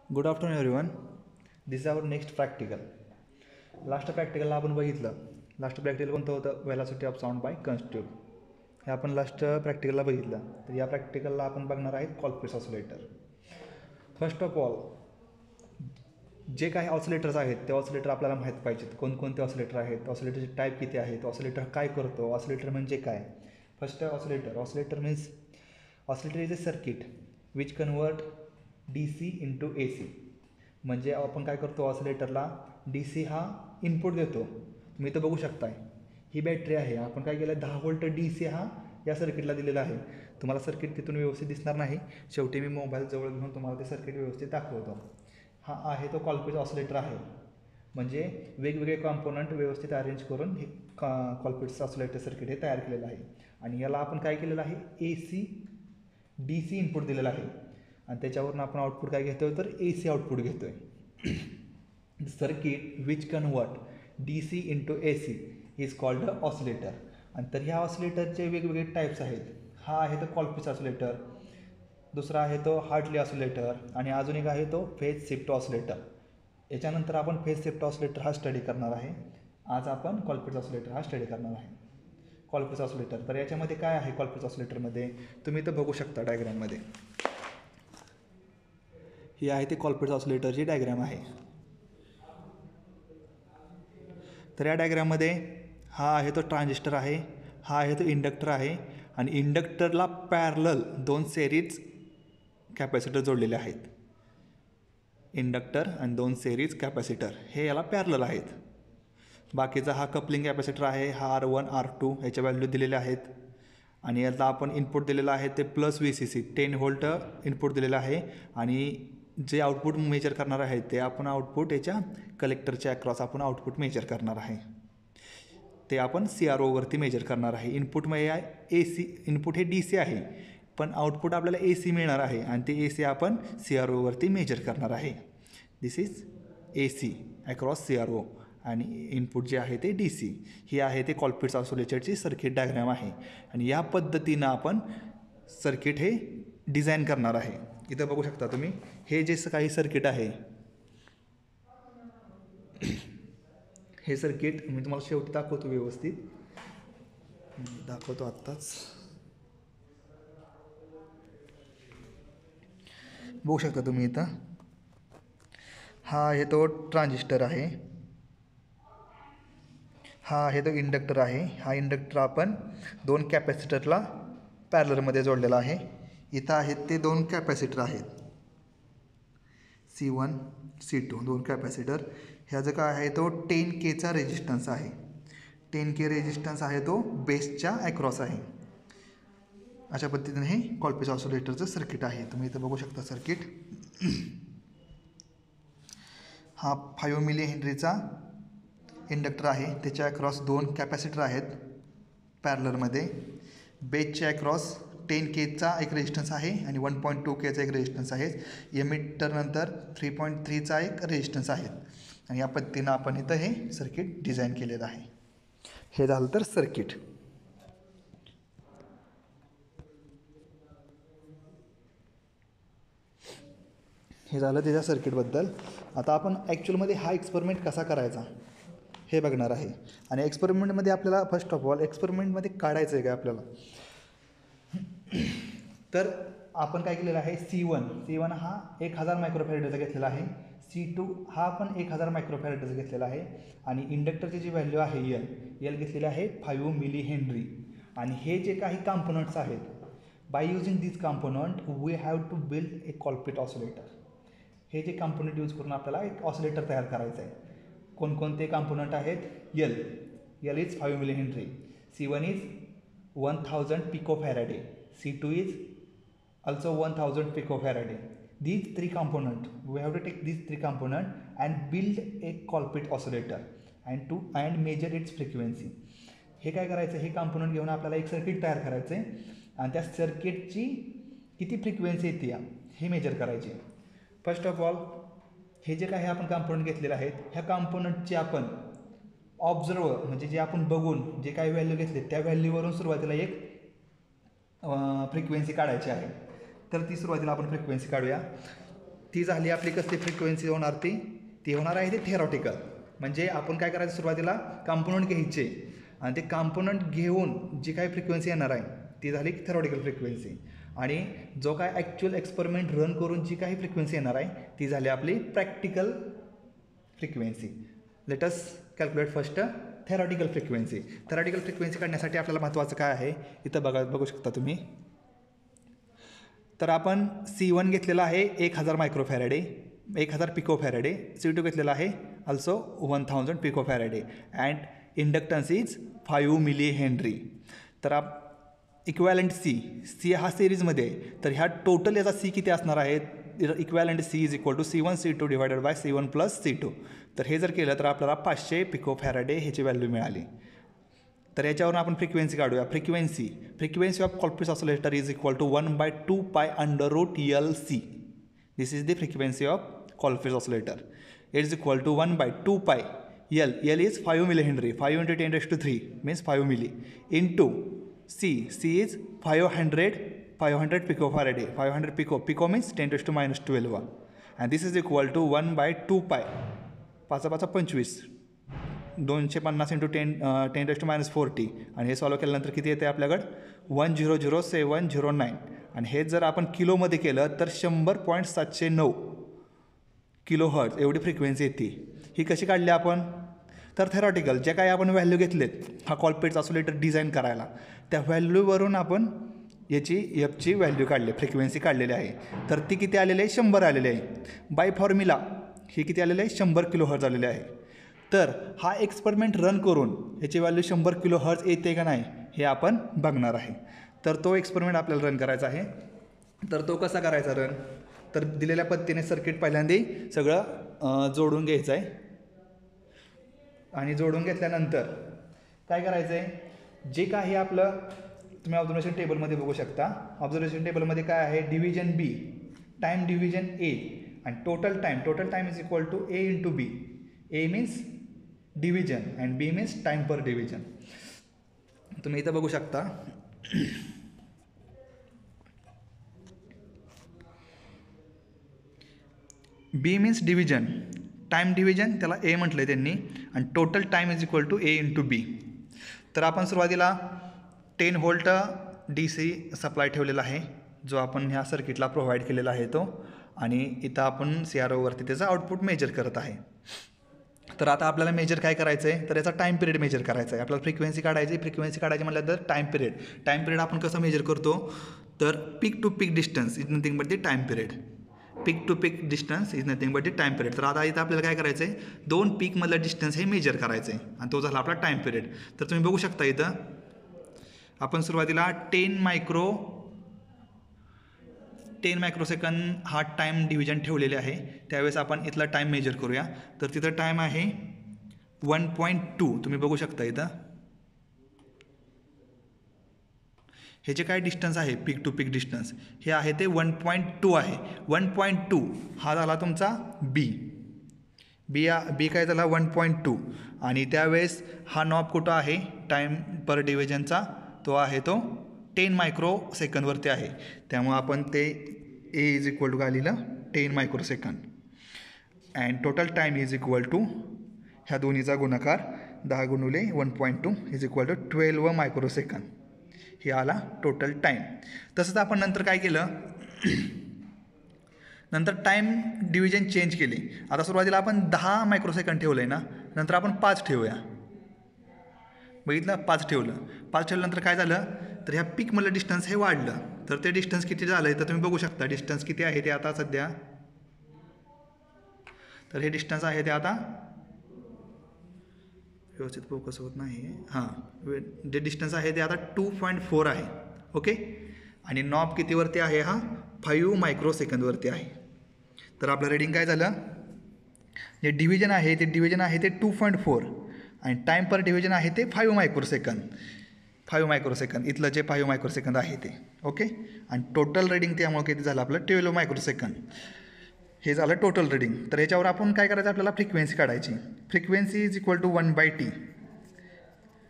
Good afternoon everyone. This is our next practical. Last प्रॅक्टिकलला आपण बघितलं. लास्ट प्रॅक्टिकल कोणतं होतं? Velocity of sound by Kundt's tube. हे आपण लास्ट प्रॅक्टिकलला बघितलं. तर या प्रॅक्टिकलला आपण बघणार आहे Colpitts oscillator. First of all, जे काही ऑसिलेटर्स आहेत ते ऑसिलेटर आपल्याला माहीत पाहिजेत. कोणकोणते ऑसिलेटर आहेत, ऑसिलेटरचे टाईप किती आहेत, ऑसिलेटर काय करतो, ऑसिलेटर म्हणजे काय. First oscillator means oscillator is a circuit which convert DC into AC. म्हणजे आपण काय करतो, ऑसिलेटरला DC हा इनपुट देतो. तुम्ही इथं बघू शकताय, ही बॅटरी आहे. आपण काय केलं, 10 व्होल्ट DC हा या सर्किटला दिलेला आहे. तुम्हाला सर्किट तिथून व्यवस्थित दिसणार नाही, शेवटी मी मोबाईल जवळ घेऊन तुम्हाला ते सर्किट व्यवस्थित दाखवतो. हा आहे तो कॉल्पिट्स ऑसिलेटर आहे. म्हणजे वेगवेगळे कॉम्पोनंट व्यवस्थित अरेंज करून हे कॉल्पिट्स ऑसिलेटर सर्किट हे तयार केलेलं आहे. आणि याला आपण काय केलेलं आहे, AC DC इनपुट दिलेलं आहे. आणि त्याच्यावरून आपण आउटपुट काय घेतो आहे, तर AC आउटपुट घेतो आहे. Circuit which convert DC into AC is called oscillator. आणि तर ह्या ऑसिलेटरचे वेगवेगळे टाईप्स आहेत. हा आहे तो कॉल्पिट्स ऑसिलेटर, दुसरा आहे तो हार्टली ऑसिलेटर, आणि अजून एक आहे तो फेज शिफ्ट ऑसिलेटर. याच्यानंतर आपण फेज शिफ्ट ऑसिलेटर हा स्टडी करणार आहे. आज आपण कॉल्पिट्स ऑसिलेटर हा स्टडी करणार आहे. कॉल्पिट्स ऑसिलेटर, तर याच्यामध्ये काय आहे कॉल्पिट्स ऑसिलेटरमध्ये, तुम्ही इथं बघू शकता डायग्राममध्ये. ही आहे ती कॉल्पिट्स ऑसिलेटरची डायग्राम आहे. तर या डायग्राममध्ये हा आहे तो ट्रान्झिस्टर आहे, हा आहे तो इंडक्टर आहे, आणि इंडक्टरला पॅरलल 2 सेरीज कॅपॅसिटर जोडलेले आहेत. इंडक्टर आणि 2 सेरीज कॅपॅसिटर हे याला पॅरलल आहेत. बाकीचा हा कपलिंग कॅपॅसिटर आहे, हा R1 R2 याच्या व्हॅल्यू दिलेल्या आहेत. आणि याला आपण इनपुट दिलेलं आहे ते प्लस VCC 10 व्होल्ट इनपुट दिलेलं आहे. आणि जे आउटपुट मेजर करणार आहे ते आपण आउटपुट याच्या कलेक्टरच्या अक्रॉस आपण आउटपुट मेजर करणार आहे. ते आपण CROवरती मेजर करणार आहे. इनपुटमध्ये AC इनपुट हे DC आहे, पण आउटपुट आपल्याला AC मिळणार आहे, आणि ते AC आपण CROवरती मेजर करणार आहे. दिस इज AC अक्रॉस CRO, आणि इनपुट जे आहे ते DC. ही आहे ते कॉल्पिट्स ऑसिलेटरची सर्किट डायग्राम आहे. आणि या पद्धतीनं आपण सर्किट हे डिझाईन करणार आहे. इथं बघू शकता तुम्ही, हे जे काही सर्किट आहे, हे सर्किट मी तुम्हाला शेवटी दाखवतो, व्यवस्थित दाखवतो आत्ताच. बघू शकता तुम्ही इथं, हा आहे तो ट्रान्झिस्टर आहे, हा आहे तो इंडक्टर आहे. हा इंडक्टर आपण 2 कॅपॅसिटरला पॅरलरमध्ये जोडलेला आहे. इथं आहेत ते 2 कॅपॅसिटर आहेत, C1 C2 2 कॅपॅसिटर. ह्याचं काय आहे, तो 10K रेजिस्टन्स आहे. 10K रेजिस्टन्स आहे तो बेसच्या अक्रॉस आहे. अशा पद्धतीने हे कॉल्पिट्स ऑसिलेटरचं सर्किट आहे. तुम्ही इथं बघू शकता सर्किट. हा 5 मिली हेनरीचा इंडक्टर आहे, त्याच्या अक्रॉस 2 कॅपॅसिटर आहेत पॅरलरमध्ये. बेसच्या अक्रॉस 10K एक रेजिस्टन्स आहे, आणि 1.2K एक रेजिस्टन्स आहे. एमिटरनंतर 3.3 एक रेजिस्टन्स आहेत. आणि या पद्धतीनं आपण इथं हे सर्किट डिझाईन केलेलं आहे. हे झालं तर सर्किट. हे झालं त्याच्या सर्किटबद्दल. आता आपण ॲक्च्युअलमध्ये हा एक्सपेरिमेंट कसा करायचा हे बघणार आहे. आणि एक्सपेरिमेंटमध्ये आपल्याला फर्स्ट ऑफ ऑल एक्सपेरिमेंटमध्ये काढायचं आहे काय आपल्याला, तर आपण काय केलेलं आहे, C1 हा 1000 मायक्रोफॅरेडचा घेतलेला आहे. C2 हा पण 1000 मायक्रोफॅरेडचा घेतलेला आहे. आणि इंडक्टरची जी व्हॅल्यू आहे L घेतलेली आहे 5 मिली हेनरी. आणि हे जे काही कॉम्पोनंट्स आहेत, by using this component we have to build a Colpitt oscillator. हे जे कॉम्पोनंट यूज करून आपल्याला एक ऑसिलेटर तयार करायचं आहे. कोणकोणते कॉम्पोनंट आहेत, L is 5 millihenry, C1 is 1000 picofarad, C2 is also 1000 picofarad. These 3 components, we have to take these 3 components and build a Colpit oscillator and measure its frequency. हे काय करायचं, हे कॉम्पोनंट घेऊन आपल्याला एक सर्किट तयार करायचं आहे, आणि त्या सर्किटची किती फ्रिक्वेन्सी येते हे मेजर करायचे. फर्स्ट ऑफ ऑल, हे जे काही आपण कॉम्पोनंट घेतलेले आहेत, ह्या कॉम्पोनंटची आपण ऑब्झर्व म्हणजे जे आपण बघून जे काही व्हॅल्यू घेतले त्या व्हॅल्यूवरून सुरुवातीला एक फ्रिक्वेन्सी काढायची आहे. तर ती सुरुवातीला आपण फ्रिक्वेन्सी काढूया. ती झाली आपली कसली फ्रिक्वेन्सी होणार ती होणार आहे ती थेरॉटिकल. म्हणजे आपण काय करायचं सुरुवातीला कॉम्पोनंट घ्यायचे आणि ते कॉम्पोनंट घेऊन जी काही फ्रिक्वेन्सी येणार आहे ती झाली थेरॉटिकल फ्रिक्वेन्सी. आणि जो काय ॲक्च्युअल एक्सपेरिमेंट रन करून जी काही फ्रिक्वेन्सी येणार आहे ती झाली आपली practical frequency. Let us calculate first theoretical frequency. Theoretical frequency काढण्यासाठी आपल्याला महत्त्वाचं काय आहे इथं बघू शकता तुम्ही. तर आपण C1 घेतलेला आहे 1000 मायक्रोफॅरेडे, 1000 पिकोफॅरेडे. C2 घेतलेला आहे also 1000 picofarad and inductance is 5 millihenry. तर इक्वॅलंट सी हा सिरीजमध्ये आहे. तर ह्या टोटल याचा सी किती असणार आहे equivalent C is equal to C1 C2 divided by C1 plus C2. तर हे जर केलं तर आपल्याला 500 पिकोफॅरेडे ह्याची व्हॅल्यू मिळाली. तर याच्यावरून आपण फ्रिक्वेन्सी काढूया. Frequency of Colpitts oscillator is equal to 1/2 pi under root LC. This is the frequency of Colpitts oscillator. It is equal to 1/2 pi L is 5 millihenry, 5 × 10⁻³ means 5 milli into C is 500 picofarad, 500 pico means 10⁻12 and this is equal to 1/2 pi 5 × 5 = 25, 250 × 10⁻40 आणि हे solve केल्यानंतर किती येते आपल्याकडं 1000709. आणि हे जर आपण किलोमध्ये केलं तर 100.709 किलो हर्ट्ज एवढी फ्रिक्वेन्सी येते. ही कशी काढली आपण तर थेरॉटिकल जे काही आपण व्हॅल्यू घेतलेत हा कॉल्पिट्स ऑसिलेटर डिझाईन करायला त्या व्हॅल्यूवरून आपण एफची व्हॅल्यू काढली, फ्रिक्वेन्सी काढलेली आहे. तर ती किती आलेली आहे 100 आलेली आहे. बाय फॉर्म्युला ही किती आलेली आहे 100 किलो हर्ट्ज आलेली आहे. तर हा एक्सपेरिमेंट रन करून ह्याची व्हॅल्यू 100 किलो हर्ट्ज येते का नाही हे आपण बघणार आहे. तर तो एक्सपेरिमेंट आपल्याला रन करायचा आहे. तर तो कसा करायचा रन तर दिलेल्या पद्धतीने सर्किट पहिल्यांदा सगळं जोडून घ्यायचं आहे. आणि जोडून घेतल्यानंतर काय करायचं आहे जे काही आपलं तुम्ही ऑब्झर्वेशन टेबलमध्ये बघू शकता. ऑब्झर्वेशन टेबलमध्ये काय आहे division B, time division A आणि total time is equal to A × B. A means division and B means time per division. तुम्ही इथं बघू शकता B means division, time division त्याला A म्हटलं आहे त्यांनी आणि total time is equal to A × B. तर आपण सुरुवातीला 10 व्होल्ट DC सप्लाय ठेवलेला आहे जो आपण ह्या सर्किटला प्रोव्हाइड केलेला आहे तो. आणि इथं आपण CROवरती त्याचं आउटपुट मेजर करत आहे. तर आता आपल्याला मेजर काय करायचं आहे तर याचा टाईम पिरियड मेजर करायचा आहे. आपल्याला फ्रिक्वेन्सी काढायची म्हटलं तर टाईम पिरियड आपण कसं मेजर करतो तर peak to peak distance is nothing but the time period. Peak to peak distance is nothing but the time period. तर आता इथं आपल्याला काय करायचं आहे 2 पीकमधलं डिस्टन्स हे मेजर करायचं आहे आणि तो झाला आपला टाईम पिरियड. तर तुम्ही बघू शकता इथं आपण सुरुवातीला 10 मायक्रोसेकंद हा टाईम डिव्हिजन ठेवलेले आहे. त्यावेळेस आपण इथला टाईम मेजर करूया. तर तिथं टाईम आहे 1.2. तुम्ही बघू शकता इथं हे जे काय डिस्टन्स आहे पीक टू पीक डिस्टन्स हे आहे ते 1.2 आहे. 1.2 हा झाला तुमचा बी काय झाला 1.2 आणि त्यावेळेस हा नॉब कुठं आहे टाईम पर डिव्हिजनचा तो आहे तो 10 मायक्रोसेकंदवरती आहे. त्यामुळं आपण ते A इज इक्वल टू काय लिहिलं 10 microsecond and total time is equal to ह्या दोन्हीचा गुणाकार 10 × 1.2 इज इक्वल टू 12 मायक्रोसेकंद. हे आला टोटल टाईम. तसंच आपण नंतर काय केलं नंतर टाईम डिव्हिजन चेंज केली. आता सुरुवातीला आपण 10 मायक्रोसेकंद ठेवलं आहे ना नंतर आपण 5 ठेवूया. बघितलं 5 ठेवल्यानंतर काय झालं तर ह्या पीकमधलं डिस्टन्स हे वाढलं. तर ते डिस्टन्स किती झालं आहे तर तुम्ही बघू शकता डिस्टन्स किती आहे ते आता सध्या. तर हे डिस्टन्स आहे ते आता व्यवस्थित फोकस होत नाही. हां जे डिस्टन्स आहे ते आता 2.4 आहे. ओके आणि नॉब कितीवरती आहे हा 5 मायक्रोसेकंदवरती आहे. तर आपलं रीडिंग काय झालं जे डिव्हिजन आहे ते 2.4 आणि टाईम पर डिव्हिजन आहे ते 5 मायक्रोसेकंद इथलं जे 5 मायक्रोसेकंद आहे ते. ओके आणि टोटल रीडिंग त्यामुळे किती झालं आपलं 12 मायक्रोसेकंद हे झालं टोटल रीडिंग. तर ह्याच्यावर आपण काय करायचं आपल्याला फ्रिक्वेन्सी काढायची. Frequency is equal to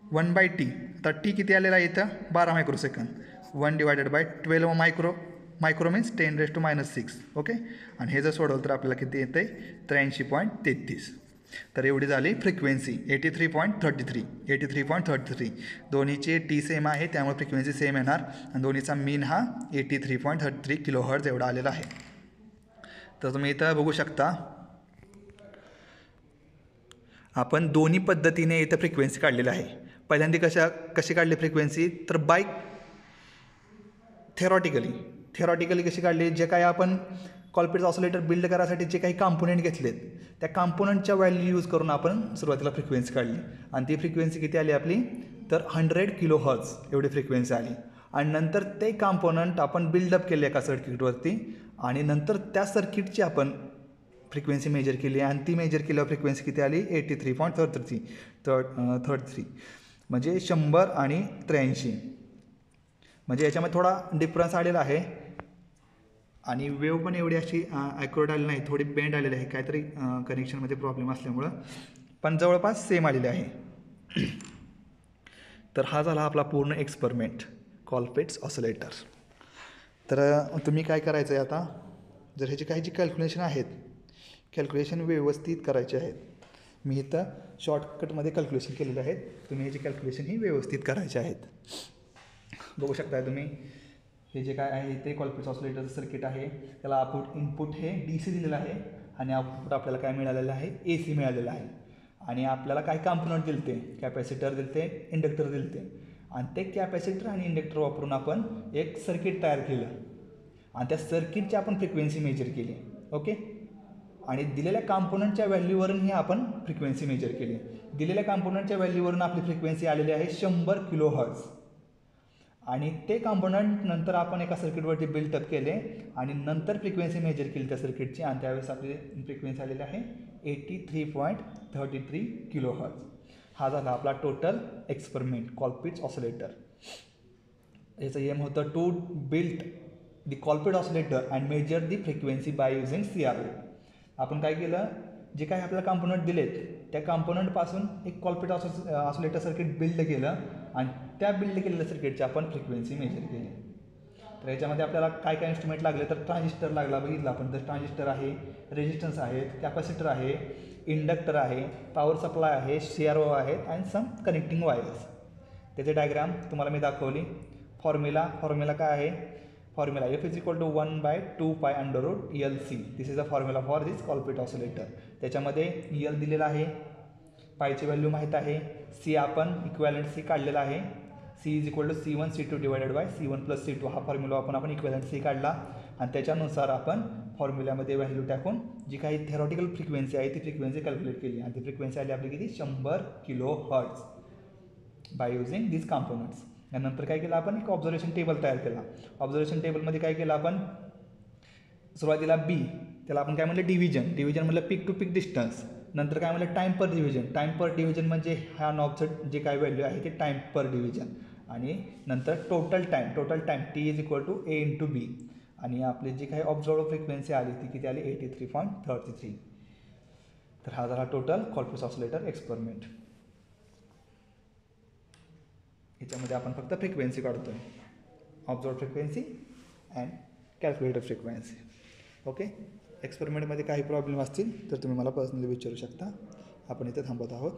1/T. तर T किती आलेला आहे इथं 12 microsecond 1 / 12 micro micro means 10⁻⁻⁶. Okay, आणि हे जर सोडवलं तर आपल्याला किती येतं आहे 83.33. तर एवढी झाली फ्रिक्वेन्सी 83.33. दोन्हीचे टी सेम आहे त्यामुळे फ्रिक्वेन्सी सेम येणार आणि दोन्हीचा मीन हा 83.33 kHz एवढा आलेला आहे. तर तुम्ही इथं बघू शकता आपण दोन्ही पद्धतीने इथं फ्रिक्वेन्सी काढलेली आहे. पहिल्यांदा कशी काढली फ्रिक्वेन्सी तर बाय थेरॉटिकली कशी काढली, जे काही आपण कॉल्पिट्स ऑसिलेटर बिल्ड करायसाठी जे काही कॉम्पोनंट घेतलेत त्या कॉम्पोनंटच्या व्हॅल्यू यूज करून आपण सुरुवातीला फ्रिक्वेन्सी काढली आणि ती फ्रिक्वेन्सी किती आली आपली तर 100 kHz एवढी फ्रिक्वेन्सी आली. आणि नंतर ते कॉम्पोनंट आपण बिल्डअप केले एका सर्किटवरती आणि नंतर त्या सर्किटची आपण फ्रिक्वेन्सी मेजर केली आणि ती मेजर केल्यावर फ्रिक्वेन्सी किती आली 83.33 म्हणजे 100 आणि 83. म्हणजे याच्यामध्ये थोडा डिफरन्स आलेला आहे आणि वेव पण एवढी अशी ॲक्युरेट आली नाही, थोडी बेंड आलेली आहे काहीतरी कनेक्शनमध्ये प्रॉब्लेम असल्यामुळं, पण जवळपास सेम आलेले आहे. तर हा झाला आपला पूर्ण एक्सपेरिमेंट कॉल्पिट्स ऑसिलेटर. तर तुम्ही काय करायचं आहे आता, जर ह्याची काही जी कॅल्क्युलेशन आहेत कॅल्क्युलेशन व्यवस्थित करायचे आहेत. मी इथं शॉर्टकटमध्ये कॅल्क्युलेशन केलेले आहेत, तुम्ही ह्याची कॅल्क्युलेशन ही व्यवस्थित करायचे आहेत. बघू शकताय तुम्ही हे जे काय आहे ते कॉल्पिट्स ऑसिलेटरचं सर्किट आहे. त्याला इनपुट हे DC दिलेलं आहे आणि आउटपुट आपल्याला काय मिळालेलं आहे AC मिळालेलं आहे. आणि आपल्याला काय कॉम्पोनंट दिलते, कॅपॅसिटर दिलते, इंडक्टर दिलते आणि ते कॅपॅसिटर आणि इंडक्टर वापरून आपण एक सर्किट तयार केलं आणि त्या सर्किटची आपण फ्रिक्वेन्सी मेजर केली. ओके, आणि दिलेल्या कॉम्पोनंटच्या व्हॅल्यूवरूनही आपण फ्रिक्वेन्सी मेजर केली. दिलेल्या कॉम्पोनंटच्या व्हॅल्यूवरून आपली फ्रिक्वेन्सी आलेली आहे 100 kHz आणि ते कॉम्पोनंट नंतर आपण एका सर्किटवरती बिल्टअप केले आणि नंतर फ्रिक्वेन्सी मेजर केली त्या सर्किटची आणि त्यावेळेस आपली फ्रिक्वेन्सी आलेली आहे 83.33 kHz. हा झाला आपला टोटल एक्सपेरिमेंट कॉल्पिट्स ऑसिलेटर. याचं एम होतं to build the Colpitt oscillator and measure the frequency by using CRO. आपण काय केलं, जे काही आपल्याला कॉम्पोनंट दिलेत त्या कॉम्पोनंटपासून एक कॉल्पिट ऑसिलेटर सर्किट बिल्ड केलं आणि त्या बिल्ड केलेल्या सर्किटची आपण फ्रिक्वेन्सी मेजर केली. तर याच्यामध्ये आपल्याला काय काय इन्स्ट्रुमेंट लागले तर ट्रान्झिस्टर लागला, बघितलं आपण. तर ट्रान्झिस्टर आहे, रेजिस्टन्स आहेत, कॅपॅसिटर आहे, इंडक्टर आहे, पॉवर सप्लाय आहे, CRO आहेत आणि सम कनेक्टिंग वायर्स. त्याचे डायग्राम तुम्हाला मी दाखवली. फॉर्म्युला काय आहे, formula F = 1/2π√LC. This is a formula for this Colpitt oscillator. त्याच्यामध्ये L दिलेला आहे, पायची व्हॅल्यू माहीत आहे, C आपण इक्वॅलंट C काढलेला आहे, C = C1C2 / C1 + C2. हा फॉर्म्युला आपण इक्वॅलंट C काढला आणि त्याच्यानुसार आपण फॉर्म्युल्यामध्ये व्हॅल्यू टाकून जी काही थेरॉटिकल फ्रिक्वेन्सी आहे ती फ्रिक्वेन्सी कॅल्क्युलेट केली आणि ती फ्रिक्वेन्सी आली आपली किती 100 kHz by using this components. त्यानंतर काय केलं आपण एक ऑब्झर्वेशन टेबल तयार केला. ऑब्झर्वेशन टेबलमध्ये काय केलं आपण सुरुवातीला B, त्याला आपण काय म्हणलं डिव्हिजन म्हणलं पीक टू पीक डिस्टन्स. नंतर काय म्हणलं टाईम पर डिव्हिजन म्हणजे ह्या नॉबचं जे काय व्हॅल्यू आहे ते टाईम पर डिव्हिजन. आणि नंतर total time T = A × B. आणि आपली जी काही ऑब्झर्व्ड फ्रिक्वेन्सी आली ती किती आली 83.33. तर हा झाला टोटल कॉल्पिट्स ऑसिलेटर एक्सपेरिमेंट. याच्यामध्ये आपण फक्त फ्रिक्वेन्सी काढतोय, observed frequency and calculated frequency. Okay, एक्सपेरिमेंटमध्ये काही प्रॉब्लेम असतील तर तुम्ही मला पर्सनली विचारू शकता. आपण इथे थांबत आहोत.